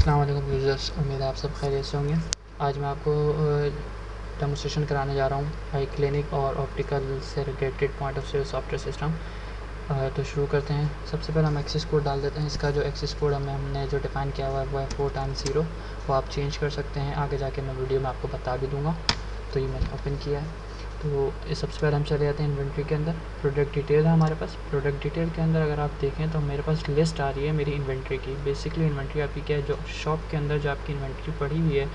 अस्सलाम वालेकुम यूज़र्स, उम्मीद है आप सब खैरियत से होंगे। आज मैं आपको डेमोंस्ट्रेशन कराने जा रहा हूँ आई क्लिनिक और ऑप्टिकल से related point of view software system. तो शुरू करते हैं। सबसे पहले हम एक्सेस कोड डाल देते हैं। इसका जो एक्सेस कोड हमने जो डिफ़ाइन किया हुआ है वो है 4x0। वो आप चेंज कर सकते हैं, आगे जाके मैं वीडियो में आपको बता भी दूँगा। तो ये मैंने ओपन किया है। तो सबसे पहले हम चले जाते हैं इन्वेंट्री के अंदर। प्रोडक्ट डिटेल है हमारे पास। प्रोडक्ट डिटेल के अंदर अगर आप देखें तो मेरे पास लिस्ट आ रही है मेरी इन्वेंट्री की। बेसिकली इन्वेंट्री आपकी क्या है, जो शॉप के अंदर जो आपकी इन्वेंट्री पड़ी हुई है,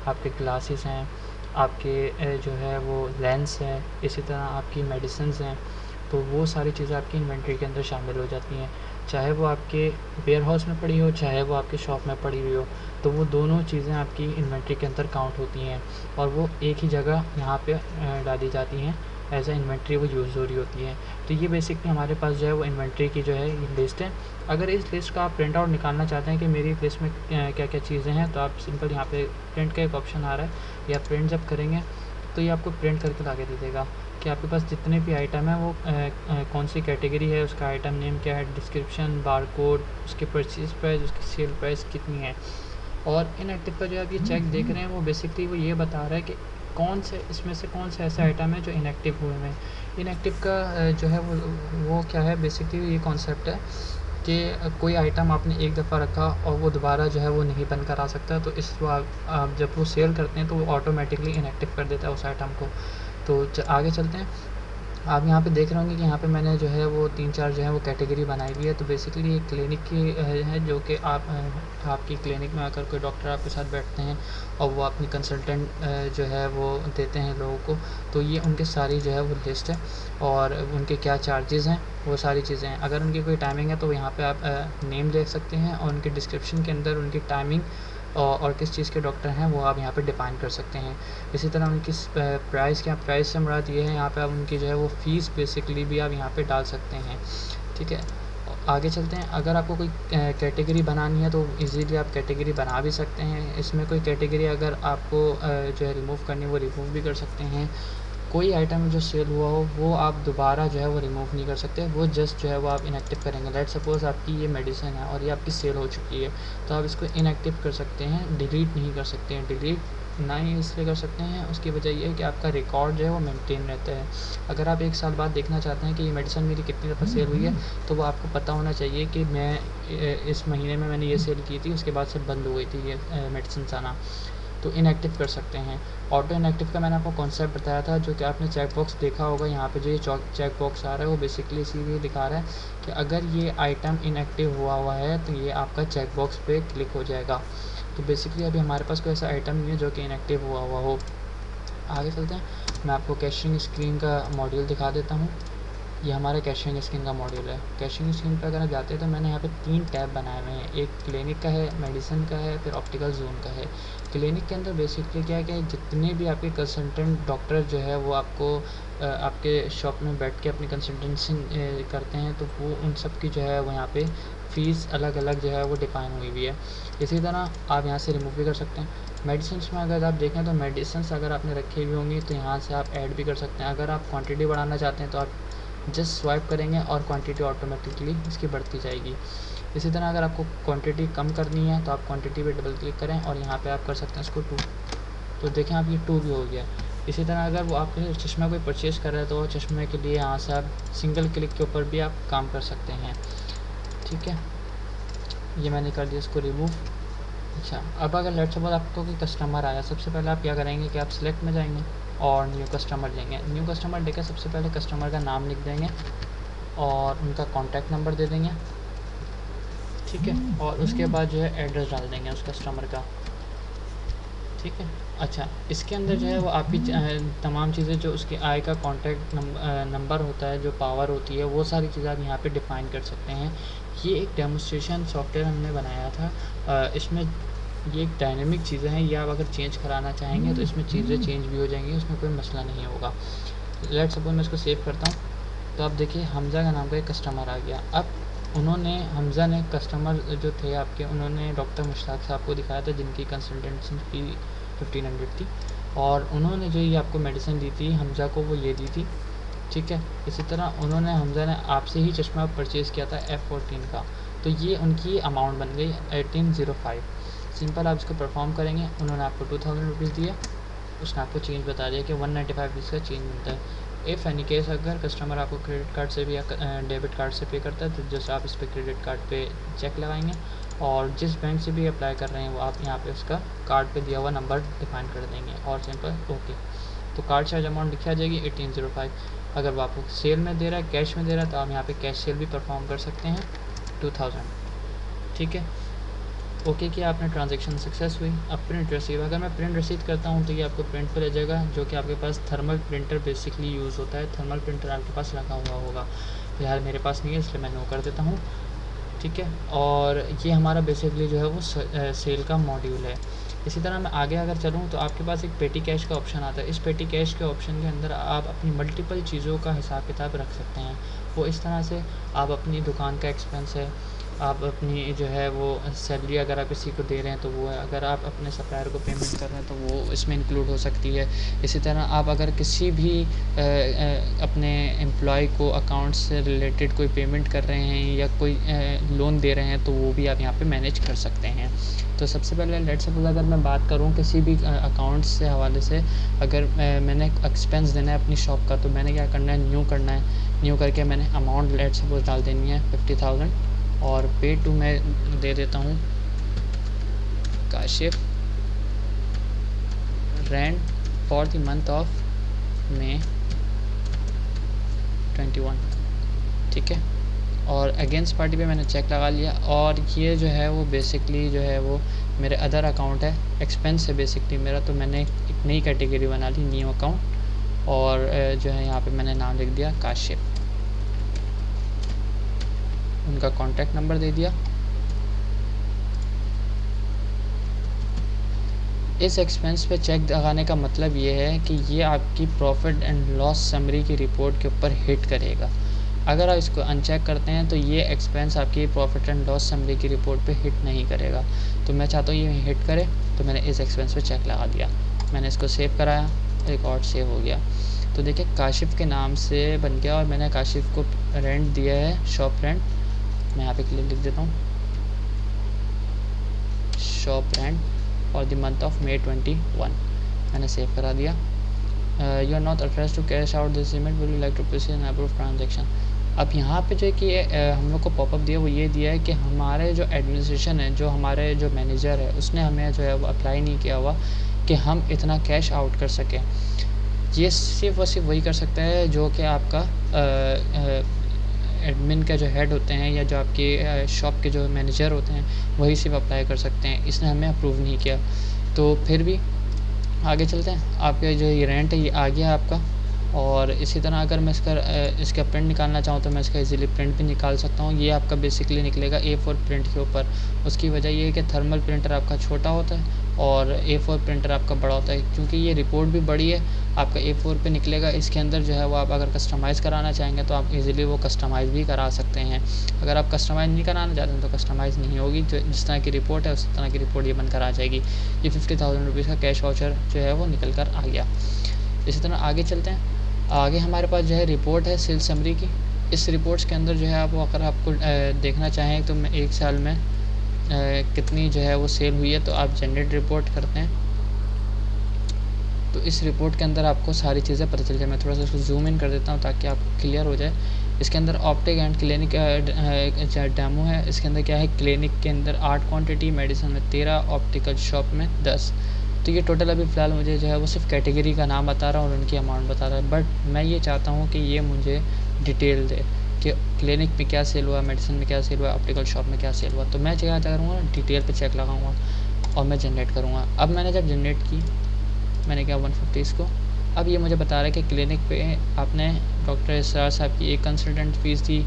आपके ग्लासेस हैं, आपके जो है वो लेंस है, इसी तरह आपकी मेडिसिन्स हैं, तो वो सारी चीज़ें आपकी इन्वेंट्री के अंदर शामिल हो जाती हैं। चाहे वो आपके वेयर हाउस में पड़ी हो, चाहे वो आपके शॉप में पड़ी हुई हो, तो वो दोनों चीज़ें आपकी इन्वेंट्री के अंदर काउंट होती हैं और वो एक ही जगह यहाँ पे डाली जाती हैं। एज ए इन्वेंट्री वो यूज़ हो रही होती है। तो ये बेसिकली हमारे पास जो है वो इन्वेंट्री की जो है ये लिस्ट है। अगर इस लिस्ट का आप प्रिंट आउट निकालना चाहते हैं कि मेरी लिस्ट में क्या क्या चीज़ें हैं, तो आप सिंपल यहाँ पे प्रिंट का एक ऑप्शन आ रहा है, या प्रिंट जब करेंगे तो ये आपको प्रिंट करके ला के दे देगा कि आपके पास जितने भी आइटम है वो कौन सी कैटेगरी है, उसका आइटम नेम क्या है, डिस्क्रिप्शन, बारकोड, उसकी परचेज प्राइस, उसकी सेल प्राइस कितनी है। और इनएक्टिव का जो आप ये चेक देख रहे हैं वो बेसिकली वो ये बता रहा है कि कौन से इसमें से कौन से ऐसे आइटम है जो इनएक्टिव हुए हैं। इनएक्टिव का जो है वो क्या है, बेसिकली ये कॉन्सेप्ट है कि कोई आइटम आपने एक दफ़ा रखा और वो दोबारा जो है वो नहीं बन कर आ सकता, तो इस आप जब वो सेल करते हैं तो वो ऑटोमेटिकली इनएक्टिव कर देता है उस आइटम को। तो आगे चलते हैं। आप यहाँ पे देख रहे होंगे कि यहाँ पे मैंने जो है वो 3-4 जो है वो कैटेगरी बनाई हुई है। तो बेसिकली ये क्लिनिक की है, जो कि आपकी क्लिनिक में आकर कोई डॉक्टर आपके साथ बैठते हैं और वो अपनी कंसल्टेंट जो है वो देते हैं लोगों को। तो ये उनकी सारी जो है वो लिस्ट है और उनके क्या चार्जेस हैं, वो सारी चीज़ें हैं। अगर उनकी कोई टाइमिंग है तो यहाँ पे आप नेम देख सकते हैं और उनके डिस्क्रिप्शन के अंदर उनकी टाइमिंग और किस चीज़ के डॉक्टर हैं वो आप यहाँ पे डिफाइन कर सकते हैं। इसी तरह उनकी प्राइस प्राइस से मुराद ये है, यहाँ पे आप उनकी जो है वो फ़ीस बेसिकली भी आप यहाँ पे डाल सकते हैं। ठीक है, आगे चलते हैं। अगर आपको कोई कैटेगरी बनानी है तो इजीली आप कैटेगरी बना भी सकते हैं। इसमें कोई कैटेगरी अगर आपको जो है रिमूव करनी है वो रिमूव भी कर सकते हैं। कोई आइटम जो सेल हुआ हो वो आप दोबारा जो है वो रिमूव नहीं कर सकते, वो जस्ट जो है वो आप इनएक्टिव करेंगे। लेट सपोज़ आपकी ये मेडिसिन है और ये आपकी सेल हो चुकी है, तो आप इसको इनएक्टिव कर सकते हैं, डिलीट नहीं कर सकते हैं। डिलीट ना ही इसलिए कर सकते हैं, उसकी वजह ये है कि आपका रिकॉर्ड जो है वो मेंटेन रहता है। अगर आप 1 साल बाद देखना चाहते हैं कि ये मेडिसिन मेरी कितनी दफ़ा सेल हुई है, तो वो आपको पता होना चाहिए कि मैं इस महीने में मैंने ये सेल की थी, उसके बाद से बंद हो गई थी ये मेडिसिन आना। तो इनएक्टिव कर सकते हैं। ऑटो इनएक्टिव का मैंने आपको कॉन्सेप्ट बताया था, जो कि आपने चेक बॉक्स देखा होगा। यहाँ पे जो ये चेक बॉक्स आ रहा है वो बेसिकली इसीलिए दिखा रहा है कि अगर ये आइटम इनएक्टिव हुआ है तो ये आपका चेक बॉक्स पे क्लिक हो जाएगा। तो बेसिकली अभी हमारे पास कोई ऐसा आइटम नहीं है जो कि इनएक्टिव हुआ हो। आगे चलते हैं। मैं आपको कैशिंग स्क्रीन का मॉड्यूल दिखा देता हूँ। ये हमारा कैशिंग स्क्रीन का मॉड्यूल है। कैशिंग स्क्रीन पर अगर आप जाते हैं तो मैंने यहाँ पे 3 टैब बनाए हुए हैं। एक क्लिनिक का है, मेडिसिन का है, फिर ऑप्टिकल जोन का है। क्लिनिक के अंदर बेसिकली क्या है कि जितने भी आपके कंसल्टेंट डॉक्टर जो है वो आपको आपके शॉप में बैठ के अपनी कंसल्टेंसी करते हैं, तो वो उन सब की जो है वो यहाँ पे फ़ीस अलग अलग जो है वो डिफ़ाइन हुई हुई है। इसी तरह आप यहाँ से रिमूव भी कर सकते हैं। मेडिसिन्स में अगर आप देखें तो मेडिसिन्स अगर आपने रखी हुई होंगी तो यहाँ से आप ऐड भी कर सकते हैं। अगर आप क्वांटिटी बढ़ाना चाहते हैं तो आप जस्ट स्वाइप करेंगे और क्वांटिटी ऑटोमेटिकली इसकी बढ़ती जाएगी। इसी तरह अगर आपको क्वांटिटी कम करनी है तो आप क्वांटिटी पे डबल क्लिक करें और यहाँ पे आप कर सकते हैं इसको 2। तो देखें आप ये 2 भी हो गया। इसी तरह अगर वो आपके चश्मा कोई परचेज़ कर रहा है तो चश्मे के लिए यहाँ से आप सिंगल क्लिक के ऊपर भी आप काम कर सकते हैं। ठीक है, ये मैंने कर दिया इसको रिमूव। अच्छा, अब अगर लेट्स सपोज़ आपको कोई कस्टमर आया, सबसे पहले आप क्या करेंगे कि आप सिलेक्ट में जाएंगे और न्यू कस्टमर लेंगे। न्यू कस्टमर लेकर सबसे पहले कस्टमर का नाम लिख देंगे और उनका कॉन्टैक्ट नंबर दे देंगे। ठीक है, और उसके बाद जो है एड्रेस डाल देंगे उस कस्टमर का। ठीक है, अच्छा, इसके अंदर जो है वो आपकी तमाम चीज़ें, जो उसकी आय का कॉन्टैक्ट नंबर होता है, जो पावर होती है, वो सारी चीज़ें आप यहाँ पे डिफ़ाइन कर सकते हैं। ये एक डेमोन्स्ट्रेशन सॉफ्टवेयर हमने बनाया था। इसमें ये एक डायनेमिक चीज़ें हैं, ये आप अगर चेंज कराना चाहेंगे तो इसमें चीज़ें चेंज भी हो जाएंगी, उसमें कोई मसला नहीं होगा। लेट सपोज मैं इसको सेव करता हूँ, तो आप देखिए हमज़ा का नाम का एक कस्टमर आ गया। अब हमज़ा ने कस्टमर जो थे आपके, उन्होंने डॉक्टर मुश्ताक साहब को दिखाया था जिनकी कंसल्टेंसी फ़ी 1500 थी, और उन्होंने जो ये आपको मेडिसिन दी थी हमज़ा को, वो ये दी थी। ठीक है, इसी तरह हमज़ा ने आपसे ही चश्मा परचेज़ किया था F14 का, तो ये उनकी अमाउंट बन गई 1805। सिंपल आप इसको परफॉर्म करेंगे। उन्होंने आपको 2000 रुपीज़ दिए, उसने आपको चेंज बता दिया कि 195 रुपीज़ का चेंज मिलता है। इफ़ एनी केस अगर कस्टमर आपको क्रेडिट कार्ड से भी या डेबिट कार्ड से पे करता है तो जस्ट आप इस पर क्रेडिट कार्ड पे चेक लगाएंगे और जिस बैंक से भी अप्लाई कर रहे हैं वो आप यहाँ पे उसका कार्ड पे दिया हुआ नंबर डिफाइन कर देंगे और सिंपल ओके। तो कार्ड चार्ज अमाउंट लिखी आ जाएगी 1805। अगर वो आपको सेल में दे रहा है, कैश में दे रहा है, तो आप यहाँ पे कैश सेल भी परफॉर्म कर सकते हैं 2000। ठीक है, ओके कि आपने ट्रांजैक्शन सक्सेस हुई। अब प्रिंट रसीद, अगर मैं प्रिंट रसीद करता हूँ तो ये आपको प्रिंट पे ले जाएगा, जो कि आपके पास थर्मल प्रिंटर बेसिकली यूज़ होता है। थर्मल प्रिंटर आपके पास लगा हुआ होगा, फिलहाल मेरे पास नहीं है इसलिए मैं नो कर देता हूँ। ठीक है, और ये हमारा बेसिकली जो है वो सेल का मॉड्यूल है। इसी तरह मैं आगे अगर चलूँ तो आपके पास एक पेटी कैश का ऑप्शन आता है। इस पेटी कैश के ऑप्शन के अंदर आप अपनी मल्टीपल चीज़ों का हिसाब किताब रख सकते हैं। वो इस तरह से आप अपनी दुकान का एक्सपेंस है, आप अपनी जो है वो सैलरी अगर आप किसी को दे रहे हैं तो वो है, अगर आप अपने सप्लायर को पेमेंट कर रहे हैं तो वो इसमें इंक्लूड हो सकती है। इसी तरह आप अगर किसी भी अपने एम्प्लॉय को अकाउंट से रिलेटेड कोई पेमेंट कर रहे हैं या कोई लोन दे रहे हैं तो वो भी आप यहाँ पे मैनेज कर सकते हैं। तो सबसे पहले लेट सपोज अगर मैं बात करूँ किसी भी अकाउंट से हवाले से, अगर मैंने एक्सपेंस देना है अपनी शॉप का तो मैंने क्या करना है, न्यू करना है। न्यू करके मैंने अमाउंट लेट सपोज डाल देनी है 50,000 और पे टू मैं दे देता हूँ Kashif rent for the month of May 21। ठीक है, और अगेंस्ट पार्टी पे मैंने चेक लगा लिया और ये जो है वो बेसिकली जो है वो मेरे अदर अकाउंट है, एक्सपेंस है बेसिकली मेरा। तो मैंने एक नई कैटेगरी बना ली, न्यू अकाउंट, और जो है यहाँ पे मैंने नाम लिख दिया काशिफ, उनका कॉन्टैक्ट नंबर दे दिया। इस एक्सपेंस पे चेक लगाने का मतलब ये है कि ये आपकी प्रॉफिट एंड लॉस समरी की रिपोर्ट के ऊपर हिट करेगा। अगर आप इसको अनचेक करते हैं तो ये एक्सपेंस आपकी प्रॉफिट एंड लॉस समरी की रिपोर्ट पे हिट नहीं करेगा। तो मैं चाहता हूँ ये हिट करे, तो मैंने इस एक्सपेंस पे चेक लगा दिया, मैंने इसको सेव कराया, रिकॉर्ड सेव हो गया। तो देखिए काशिफ के नाम से बन गया और मैंने काशिफ को रेंट दिया है, शॉप रेंट। मैं यहाँ पे क्लियर लिख देता हूँ, shop rent for the month of May 21। मैंने सेव करा दिया। You are not authorized to cash out this payment, will you like to proceed an approve transaction. अब यहाँ पे जो है कि हम लोग को पॉपअप दिया वो ये दिया है कि हमारे जो एडमिनिस्ट्रेशन है, जो हमारे जो मैनेजर है, उसने हमें जो है वो अप्लाई नहीं किया हुआ कि हम इतना कैश आउट कर सकें। ये सिर्फ और सिर्फ वही कर सकता है जो कि आपका एडमिन का जो हेड होते हैं या जो आपके शॉप के जो मैनेजर होते हैं वही सिर्फ अप्लाई कर सकते हैं। इसने हमें अप्रूव नहीं किया। तो फिर भी आगे चलते हैं। आपका जो ये रेंट है ये आ गया आपका, और इसी तरह अगर मैं इसका प्रिंट निकालना चाहूँ तो मैं इसका इजीली प्रिंट भी निकाल सकता हूँ। ये आपका बेसिकली निकलेगा A4 प्रिंट के ऊपर। उसकी वजह ये है कि थर्मल प्रिंटर आपका छोटा होता है और A4 प्रिंटर आपका बड़ा होता है। क्योंकि ये रिपोर्ट भी बड़ी है, आपका A4 पे निकलेगा। इसके अंदर जो है वो आप अगर कस्टमाइज़ कराना चाहेंगे तो आप इजीली वो कस्टमाइज़ भी करा सकते हैं। अगर आप कस्टमाइज़ नहीं कराना चाहते हैं तो कस्टमाइज़ नहीं होगी, जो जिस तरह की रिपोर्ट है उस तरह की रिपोर्ट ये बनकर आ जाएगी। ये 50,000 रुपीज़ का कैश वाउचर जो है वो निकल कर आ गया। इसी तरह आगे चलते हैं। आगे हमारे पास जो है रिपोर्ट है सेल समरी की। इस रिपोर्ट्स के अंदर जो है आप अगर आपको देखना चाहें तो मैं 1 साल में कितनी जो है वो सेल हुई है तो आप जनरेट रिपोर्ट करते हैं तो इस रिपोर्ट के अंदर आपको सारी चीज़ें पता चल जाए। मैं थोड़ा सा इसको जूम इन कर देता हूँ ताकि आपको क्लियर हो जाए। इसके अंदर ऑप्टिक एंड क्लिनिक डेमो है। इसके अंदर क्या है, क्लिनिक के अंदर 8 क्वांटिटी, मेडिसिन में 13, ऑप्टिकल शॉप में 10। तो ये टोटल अभी फ़िलहाल मुझे जो है वो सिर्फ कैटेगरी का नाम बता रहा हूँ और उनकी अमाउंट बता रहा है। बट मैं ये चाहता हूँ कि ये मुझे डिटेल दे कि क्लिनिक में क्या सेल हुआ, मेडिसिन में क्या सेल हुआ, ऑप्टिकल शॉप में क्या सेल हुआ। तो मैं क्या करूँगा, डिटेल पे चेक लगाऊंगा और मैं जनरेट करूँगा। अब मैंने जब जनरेट की, मैंने क्या 150 इसको, अब ये मुझे बता रहा है कि क्लिनिक पे आपने डॉक्टर इसरार साहब की एक कंसल्टेंट फ़ीस थी,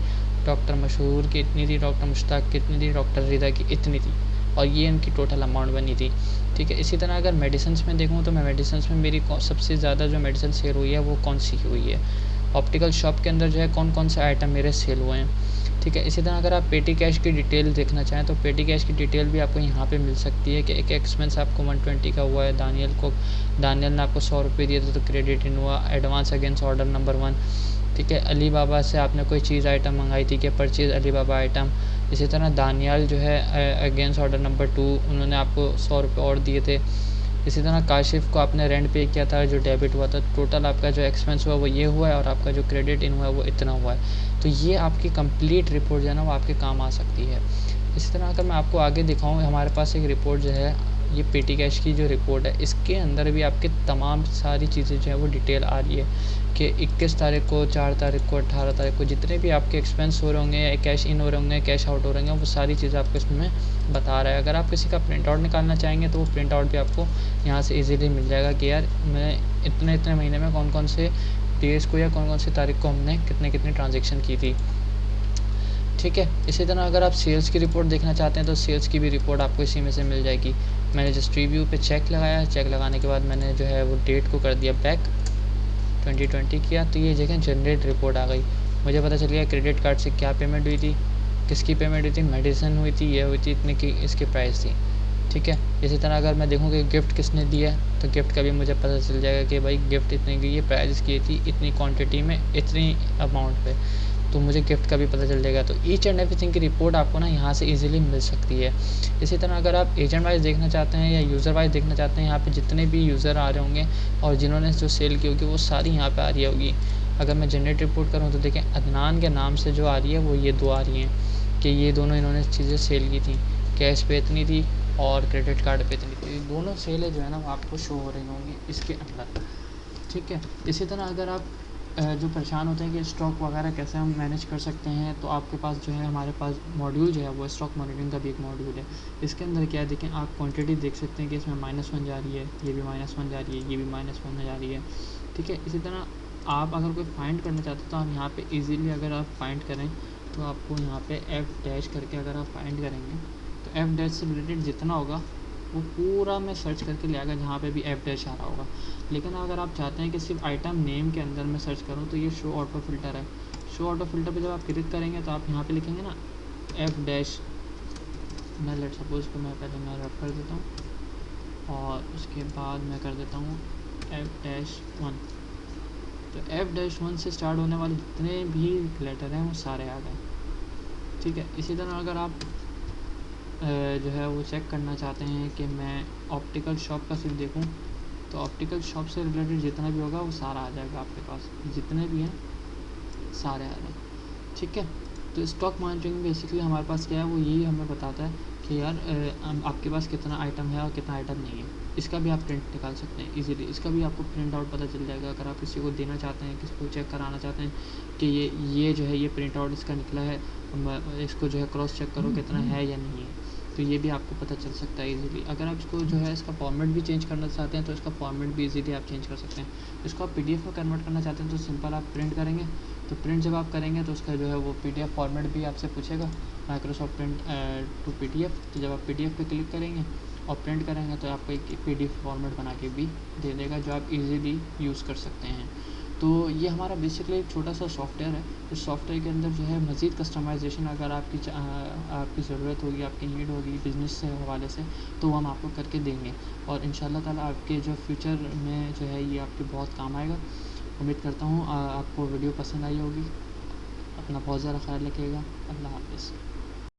डॉक्टर मशहूर की इतनी थी, डॉक्टर मुश्ताक की इतनी थी, डॉक्टर रिदा की इतनी थी, और ये इनकी टोटल अमाउंट बनी थी। ठीक है, इसी तरह अगर मेडिसिन में देखूँ तो मैं मेडिसिन में मेरी सबसे ज़्यादा जो मेडिसिन सेल हुई है वो कौन सी हुई है। ऑप्टिकल शॉप के अंदर जो है कौन कौन से आइटम मेरे सेल हुए हैं। ठीक है, इसी तरह अगर आप पेटी कैश की डिटेल देखना चाहें तो पेटी कैश की डिटेल भी आपको यहाँ पे मिल सकती है कि एक एक्सपेंस आपको 120 का हुआ है। दानियल ने आपको 100 रुपये दिए थे तो क्रेडिट इन हुआ, एडवांस अगेंस्ट ऑर्डर नंबर 1। ठीक है, अली बाबा से आपने कोई चीज़ आइटम मंगाई थी कि परचेज़ अली बाबा आइटम, इसी तरह दानियाल जो है अगेंस्ट ऑर्डर नंबर 2 उन्होंने आपको 100 रुपये और दिए थे। इसी तरह काशिफ को आपने रेंट पे किया था जो डेबिट हुआ था, टोटल आपका जो एक्सपेंस हुआ वो ये हुआ है और आपका जो क्रेडिट इन हुआ है वो इतना हुआ है। तो ये आपकी कंप्लीट रिपोर्ट जो है ना वो आपके काम आ सकती है। इसी तरह अगर मैं आपको आगे दिखाऊँ, हमारे पास एक रिपोर्ट जो है ये पेटी कैश की जो रिपोर्ट है, इसके अंदर भी आपके तमाम सारी चीज़ें जो है वो डिटेल आ रही है कि 21 तारीख को, 4 तारीख को, 18 तारीख को जितने भी आपके एक्सपेंस हो रहे होंगे या कैश इन हो रहे होंगे, कैश आउट हो रहे होंगे, वो सारी चीज़ें आपको इसमें बता रहा है। अगर आप किसी का प्रिंट आउट निकालना चाहेंगे तो वो प्रिंट आउट भी आपको यहाँ से इजीली मिल जाएगा कि यार मैं इतने महीने में कौन कौन से डेज़ को या कौन कौन सी तारीख को हमने कितने ट्रांजेक्शन की थी। ठीक है। इसी तरह अगर आप सेल्स की रिपोर्ट देखना चाहते हैं तो सेल्स की भी रिपोर्ट आपको इसी में से मिल जाएगी। मैंने जस्ट रिव्यू पे चेक लगाया, चेक लगाने के बाद मैंने जो है वो डेट को कर दिया बैक 2020 किया, तो ये जगह जनरेट रिपोर्ट आ गई। मुझे पता चल गया क्रेडिट कार्ड से क्या पेमेंट हुई थी, किसकी पेमेंट हुई थी, मेडिसिन हुई थी, ये हुई थी, इतने की इसकी प्राइस थी। ठीक है। इसी तरह अगर मैं देखूँ कि गिफ्ट किसने दिया है तो गिफ्ट का भी मुझे पता चल जाएगा कि भाई गिफ्ट इतने की, ये प्राइस की थी इतनी क्वांटिटी में इतनी अमाउंट पे, तो मुझे गिफ्ट का भी पता चल जाएगा। तो ईच एंड एवरीथिंग की रिपोर्ट आपको ना यहाँ से इजीली मिल सकती है। इसी तरह अगर आप एजेंट वाइज देखना चाहते हैं या यूज़र वाइज देखना चाहते हैं, यहाँ पे जितने भी यूज़र आ रहे होंगे और जिन्होंने जो सेल की होगी वो सारी यहाँ पे आ रही होगी। अगर मैं जनरेट रिपोर्ट करूँ तो देखें अदनान के नाम से जो आ रही है वो ये 2 आ रही हैं कि ये दोनों इन्होंने चीज़ें सेल की थी, कैश पे इतनी थी और क्रेडिट कार्ड पे इतनी थी। दोनों सेलें जो है ना वो आपको शो हो रही होंगी इसके अंदर। ठीक है। इसी तरह अगर आप जो परेशान होते हैं कि स्टॉक वगैरह कैसे हम मैनेज कर सकते हैं, तो आपके पास जो है हमारे पास मॉड्यूल जो है वो स्टॉक मॉनिटरिंग का भी एक मॉड्यूल है। इसके अंदर क्या है देखें, आप क्वांटिटी देख सकते हैं कि इसमें -1 जा रही है, ये भी -1 जा रही है, ये भी -1 जा रही है। ठीक है। इसी तरह आप अगर कोई फाइंड करना चाहते हैं तो आप यहाँ पे इजीली अगर आप फाइंड करें तो आपको यहाँ पे F- करके अगर आप फाइंड करेंगे तो F- से रिलेटेड जितना होगा वो पूरा मैं सर्च करके ले आएगा जहाँ पे भी F- आ रहा होगा। लेकिन अगर आप चाहते हैं कि सिर्फ आइटम नेम के अंदर मैं सर्च करूँ तो ये शो ऑटो फिल्टर है। शो ऑटो फिल्टर पे जब आप क्लिक करेंगे तो आप यहाँ पे लिखेंगे ना F-, मैं लेट सपोज को मैं पहले मैं रब कर देता हूँ और उसके बाद मैं कर देता हूँ F-1। तो F-1 से स्टार्ट होने वाले जितने भी लेटर हैं वो सारे आ गए। ठीक है। इसी तरह अगर आप जो है वो चेक करना चाहते हैं कि मैं ऑप्टिकल शॉप का सिर्फ देखूं तो ऑप्टिकल शॉप से रिलेटेड जितना भी होगा वो सारा आ जाएगा आपके पास, जितने भी हैं सारे आ रहे हैं। ठीक है। तो स्टॉक मॉनिटरिंग बेसिकली हमारे पास क्या है वो यही हमें बताता है कि यार आपके पास कितना आइटम है और कितना आइटम नहीं है। इसका भी आप प्रिंट निकाल सकते हैं इजीली, इसका भी आपको प्रिंट आउट पता चल जाएगा। अगर आप किसी को देना चाहते हैं, किसी को चेक कराना चाहते हैं कि ये जो है ये प्रिंट आउट इसका निकला है, इसको जो है क्रॉस चेक करो कितना है या नहीं है, तो ये भी आपको पता चल सकता है इजीली। अगर आप इसको जो है इसका फॉर्मेट भी चेंज करना चाहते हैं तो इसका फॉर्मेट भी इजीली आप चेंज कर सकते हैं। इसको आप PDF में कन्वर्ट करना चाहते हैं तो सिंपल आप प्रिंट करेंगे, तो प्रिंट जब आप करेंगे तो उसका जो है वो PDF फॉर्मेट भी आपसे पूछेगा, माइक्रोसॉफ्ट प्रिंट टू PDF। तो जब आप PDF पे क्लिक करेंगे और प्रिंट करेंगे तो आपको एक PDF फॉर्मेट बना के भी दे देगा जो आप इजीली यूज़ कर सकते हैं। तो ये हमारा बेसिकली एक छोटा सा सॉफ्टवेयर है। इस सॉफ्टवेयर के अंदर जो है मज़ीद कस्टमाइजेशन अगर आपकी ज़रूरत होगी, आपकी नीड होगी बिज़नेस से हवाले से, तो वो हम आपको करके देंगे और इंशाल्लाह ताला आपके जो फ्यूचर में जो है ये आपके बहुत काम आएगा। उम्मीद करता हूँ आपको वीडियो पसंद आई होगी। अपना बहुत ज़्यादा ख्याल रखिएगा। अल्लाह हाफ़िज़।